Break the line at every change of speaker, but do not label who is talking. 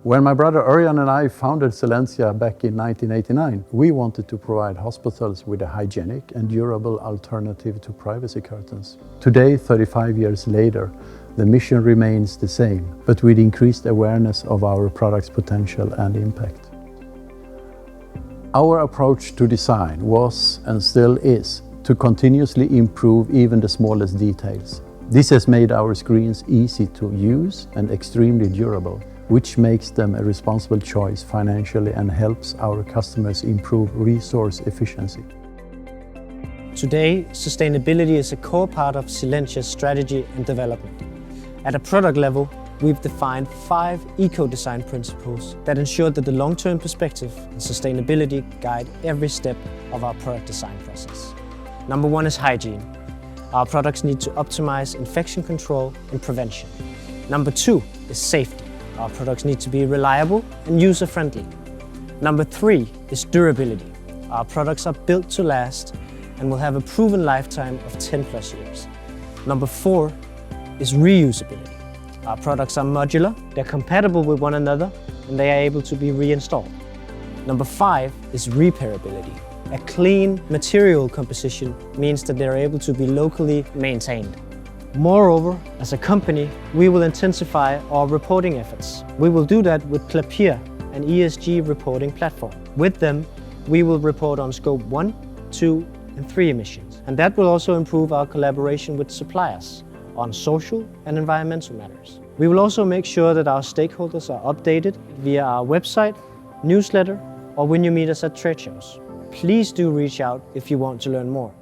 When my brother Örjan and I founded Silentia back in 1989, we wanted to provide hospitals with a hygienic and durable alternative to privacy curtains. Today, 35 years later, the mission remains the same, but with increased awareness of our product's potential and impact. Our approach to design was, and still is, to continuously improve even the smallest details. This has made our screens easy to use and extremely durable, which makes them a responsible choice financially and helps our customers improve resource efficiency.
Today, sustainability is a core part of Silentia's strategy and development. At a product level, we've defined 5 eco-design principles that ensure that the long-term perspective and sustainability guide every step of our product design process. Number 1 is hygiene. Our products need to optimize infection control and prevention. Number 2 is safety. Our products need to be reliable and user-friendly. Number 3 is durability. Our products are built to last and will have a proven lifetime of 10+ years. Number 4 is reusability. Our products are modular, they're compatible with one another, and they are able to be reinstalled. Number 5 is repairability. A clean material composition means that they're able to be locally maintained. Moreover, as a company, we will intensify our reporting efforts. We will do that with Clapier, an ESG reporting platform. With them, we will report on Scope 1, 2, and 3 emissions. And that will also improve our collaboration with suppliers on social and environmental matters. We will also make sure that our stakeholders are updated via our website, newsletter, or when you meet us at trade shows. Please do reach out if you want to learn more.